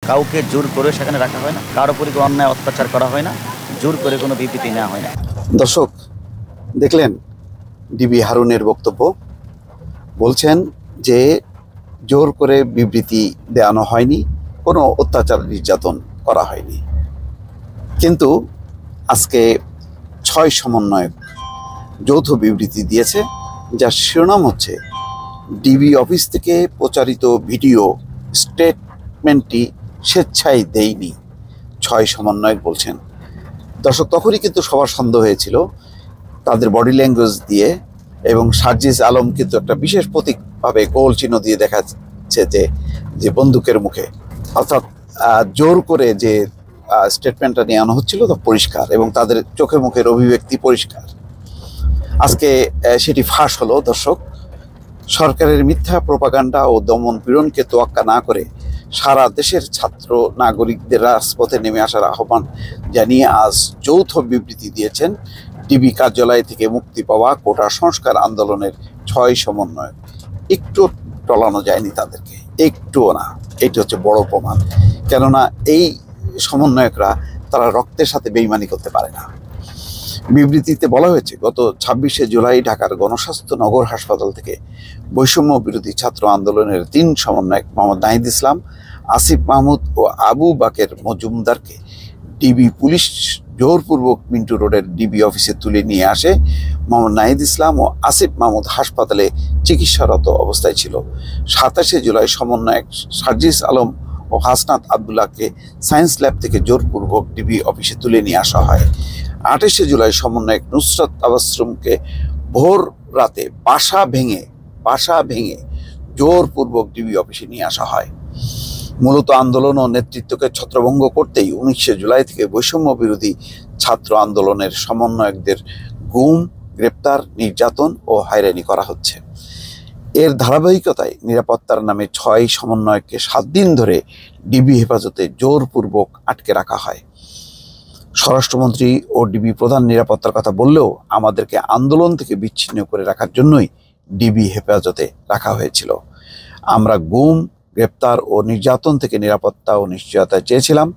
কাউকে জোর করে সেখানে রাখা হয় না, কারো উপরে অন্যায় অত্যাচার করা হয় না, জোর করে কোনো বিবৃতি নেওয়া হয় না। দর্শক দেখলেন ডিবি হারুনের বক্তব্য, বলছেন যে জোর করে বিবৃতি দেওয়ানো হয়নি, কোনো অত্যাচার নির্যাতন করা হয়নি। কিন্তু আজকে 6 সমন্বয়ক যৌথ বিবৃতি দিয়েছে, যার শিরোনাম হচ্ছে ডিবি অফিস থেকে প্রচারিত ভিডিও স্টেটমেন্টটি স্বেচ্ছায় দেয়নি, 6 সমন্বয়ক বলছেন। দর্শক তখনই কিন্তু সবার সন্দেহ হয়েছিল তাদের বডি ল্যাঙ্গুয়েজ দিয়ে, এবং সার্জিস আলম কিন্তু একটা বিশেষ প্রতীকভাবে গোল চিহ্ন দিয়ে দেখাচ্ছে যে বন্দুকের মুখে, অর্থাৎ জোর করে যে স্টেটমেন্টটা নিয়ে আনা হচ্ছিল তা পরিষ্কার, এবং তাদের চোখে মুখের অভিব্যক্তি পরিষ্কার। আজকে সেটি ফাঁস হলো। দর্শক, সরকারের মিথ্যা প্রোপাগান্ডা ও দমন পীড়নকে তোয়াক্কা না করে সারা দেশের ছাত্র নাগরিকদের রাজপথে নেমে আসার আহ্বান জানিয়ে আজ যৌথ বিবৃতি দিয়েছেন ডিবি কার্যালয় থেকে মুক্তি পাওয়া কোটা সংস্কার আন্দোলনের 6 সমন্বয়ক। একটু টলানো যায়নি তাদেরকে, একটুও না। এটি হচ্ছে বড় প্রমাণ, কেননা এই সমন্বয়করা তারা রক্তের সাথে বেইমানি করতে পারে না। বিবৃতিতে বলা হয়েছে, গত 26শে জুলাই ঢাকার গণস্বাস্থ্য নগর হাসপাতাল থেকে বৈষম্য বিরোধী ছাত্র আন্দোলনের 3 সমন্বয়ক মোহাম্মদ নাহিদ ইসলাম, আসিফ মাহমুদ ও আবু বাকের মজুমদারকে ডিবি পুলিশ জোরপূর্বক মিন্টু রোডের ডিবি অফিসে তুলে নিয়ে আসে। মোহাম্মদ নাহিদ ইসলাম ও আসিফ মাহমুদ হাসপাতালে চিকিৎসারত অবস্থায় ছিল। 27শে জুলাই সমন্বয়ক সার্জিস আলম ও হাসনাত আবদুল্লাহকে সায়েন্স ল্যাব থেকে জোরপূর্বক ডিবি অফিসে তুলে নিয়ে আসা হয়। 28শে জুলাই সমন্বয়ক নুসরাত তাবাসসুমকে ভোর রাতে বাসা ভেঙে জোরপূর্বক ডিবি অফিসে নিয়ে আসা হয়। মূলত আন্দোলন ও নেতৃত্বকে ছত্রভঙ্গ করতেই 19শে জুলাই থেকে বৈষম্য বিরোধী ছাত্র আন্দোলনের সমন্বয়কদের গুম, গ্রেপ্তার, নির্যাতন ও হয়রানি করা হচ্ছে। এর ধারাবাহিকতায় নিরাপত্তার নামে 6 সমন্বয়ককে 7 দিন ধরে ডিবি হেফাজতে জোরপূর্বক আটকে রাখা হয়। স্বরাষ্ট্রমন্ত্রী ও ডিবি প্রধান নিরাপত্তার কথা বললেও আমাদেরকে আন্দোলন থেকে বিচ্ছিন্ন করে রাখার জন্যই ডিবি হেফাজতে রাখা হয়েছিল। আমরা গুম, গ্রেপ্তার ও নির্যাতন থেকে নিরাপত্তা ও নিশ্চয়তা চেয়েছিলাম।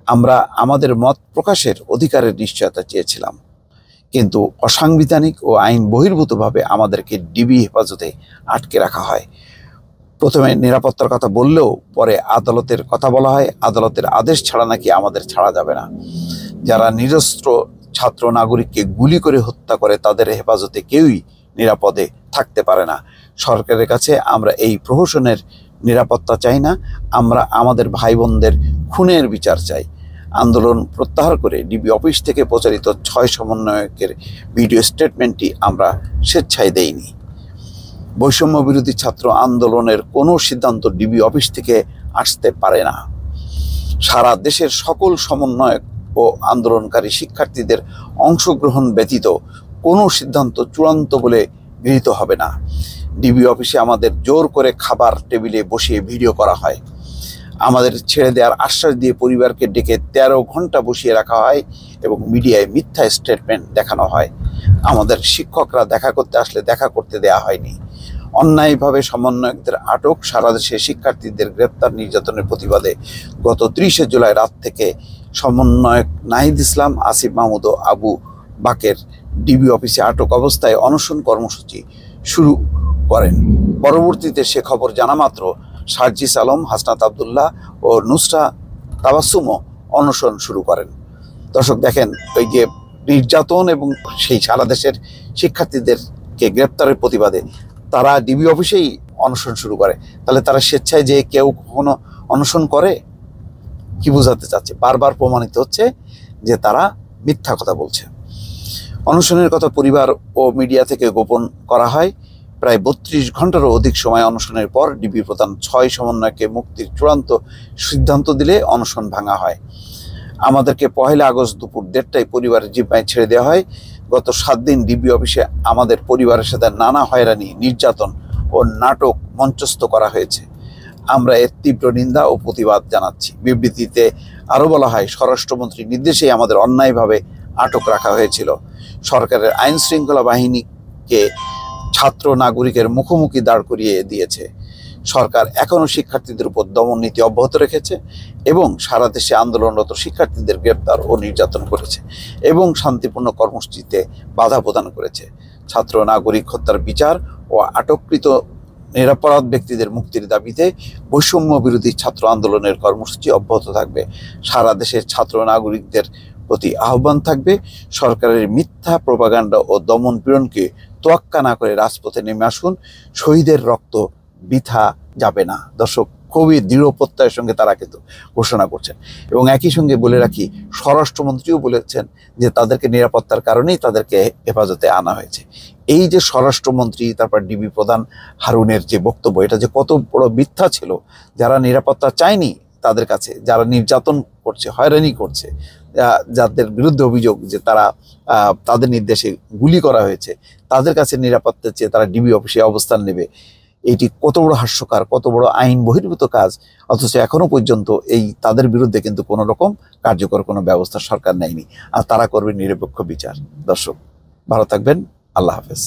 আমরা আমাদের মত প্রকাশের অধিকারের নিশ্চয়তা চেয়েছিলাম, কিন্তু অসাংবিধানিক ও আইন বহির্ভূতভাবে আমাদেরকে ডিবি হেফাজতে আটকে রাখা হয়। প্রথমে নিরাপত্তার কথা বললেও পরে আদালতের কথা বলা হয়। আদালতের আদেশ ছাড়া নাকি আমাদের ছাড়া যাবে না। যারা নিরস্ত্র ছাত্র নাগরিককে গুলি করে হত্যা করে তাদের হেফাজতে কেউই নিরাপদে থাকতে পারে না। সরকারের কাছে আমরা এই প্রহসনের নিরাপত্তা চাই না, আমরা আমাদের ভাই বোনদের খুনের বিচার চাই। আন্দোলন প্রত্যাহার করে ডিবি অফিস থেকে প্রচারিত 6 সমন্বয়কের ভিডিও স্টেটমেন্টটি আমরা স্বেচ্ছায় দেইনি। বৈষম্য বিরোধী ছাত্র আন্দোলনের কোনো সিদ্ধান্ত ডিবি অফিস থেকে আসতে পারে না। সারা দেশের সকল সমন্বয়ক ও আন্দোলনকারী শিক্ষার্থীদের অংশগ্রহণ ব্যতীত কোনো সিদ্ধান্ত চূড়ান্ত বলে গৃহীত হবে না। ডিবি অফিসে আমাদের জোর করে খাবার টেবিলে বসিয়ে ভিডিও করা হয়। আমাদের ছেড়ে দেওয়ার আশ্বাস দিয়ে পরিবারকে ডেকে 13 ঘন্টা বসিয়ে রাখা হয় এবং মিডিয়ায় মিথ্যা স্টেটমেন্ট দেখানো হয়। আমাদের শিক্ষকরা দেখা করতে আসলে দেখা করতে দেয়া হয়নি। অন্যায়ভাবে সমন্বয়কদের আটক, সারা দেশে শিক্ষার্থীদের গ্রেপ্তার, নির্যাতনের প্রতিবাদে গত 30শে জুলাই রাত থেকে সমন্বয়ক নাহিদ ইসলাম, আসিফ মাহমুদ ও আবু বাকের ডিবি অফিসে আটক অবস্থায় অনশন কর্মসূচি শুরু করেন। পরবর্তীতে সে খবর জানা মাত্র সার্জিস আলম, হাসনাত আবদুল্লাহ ও নুসরাত তাবাসসুমও অনশন শুরু করেন। দর্শক দেখেন, ওই যে নির্যাতন এবং সেই সারা দেশের শিক্ষার্থীদেরকে গ্রেপ্তারের প্রতিবাদে তারা ডিবি অফিসেই অনশন শুরু করে। তাহলে তারা স্বেচ্ছায় যে কেউ কখনো অনশন করে? কি বোঝাতে চাচ্ছে? বারবার প্রমাণিত হচ্ছে যে তারা মিথ্যা কথা বলছে। অনশনের কথা পরিবার ও মিডিয়া থেকে গোপন করা হয়। প্রায় 32 ঘন্টারও অধিক সময় অনশনের পর ডিবি প্রধান 6 সমন্বয়কে মুক্তির চূড়ান্ত সিদ্ধান্ত দিলে অনশন ভাঙা হয়। আমাদেরকে 1 আগস্ট দুপুর 1:30টায় পরিবারের জিম্মায় ছেড়ে দেওয়া হয়। গত 7 দিন ডিবি অফিসে আমাদের পরিবারের সাথে নানা হয়রানি, নির্যাতন ও নাটক মঞ্চস্থ করা হয়েছে। আমরা এর তীব্র নিন্দা ও প্রতিবাদ জানাচ্ছি। বিবৃতিতে আরও বলা হয়, স্বরাষ্ট্রমন্ত্রীর নির্দেশেই আমাদের অন্যায়ভাবে আটক রাখা হয়েছিল। সরকারের আইন শৃঙ্খলা বাহিনীকে ছাত্র নাগরিকের মুখোমুখি দাঁড় করিয়ে দিয়েছে। সরকার এখনও শিক্ষার্থীদের উপর দমন নীতি অব্যাহত রেখেছে এবং সারা দেশে আন্দোলনরত শিক্ষার্থীদের গ্রেপ্তার ও নির্যাতন করেছে এবং শান্তিপূর্ণ কর্মসূচিতে বাধা প্রদান করেছে। ছাত্র নাগরিক হত্যার বিচার ও আটককৃত নিরপরাধ ব্যক্তিদের মুক্তির দাবিতে বৈষম্য বিরোধী ছাত্র আন্দোলনের কর্মসূচি অব্যাহত থাকবে। সারা দেশের ছাত্র নাগরিকদের প্রতি আহ্বান থাকবে, সরকারের মিথ্যা প্রোপাগান্ডা ও দমন পীড়নকে তোয়াক্কা না করে রাজপথে নেমে আসুন। শহীদের রক্ত বৃথা যাবে না। দর্শক, খুবই দৃঢ় প্রত্যয়ের সঙ্গে তারা কিন্তু ঘোষণা করছেন এবং একই সঙ্গে বলে রাখি, স্বরাষ্ট্রমন্ত্রীও বলেছেন যে তাদেরকে নিরাপত্তার কারণেই তাদেরকে হেফাজতে আনা হয়েছে। এই যে স্বরাষ্ট্রমন্ত্রী, তারপর ডিবি প্রধান হারুনের যে বক্তব্য, এটা যে কত বড় মিথ্যা ছিল। যারা নিরাপত্তা চায়নি তাদের কাছে, যারা নির্যাতন করছে, হয়রানি করছে, যাদের বিরুদ্ধে অভিযোগ যে তারা তাদের নির্দেশে গুলি করা হয়েছে, তাদের কাছে নিরাপত্তা চেয়ে তারা ডিবি অফিসে অবস্থান নেবে, এটি কত বড় হাস্যকর, কত বড় আইন বহির্ভূত কাজ। অথচ এখনো পর্যন্ত এই তাদের বিরুদ্ধে কিন্তু কোনো রকম কার্যকর কোনো ব্যবস্থা সরকার নেয়নি, আর তারা করবে নিরপেক্ষ বিচার। দর্শক, ভালো থাকবেন। আল্লাহ হাফেজ।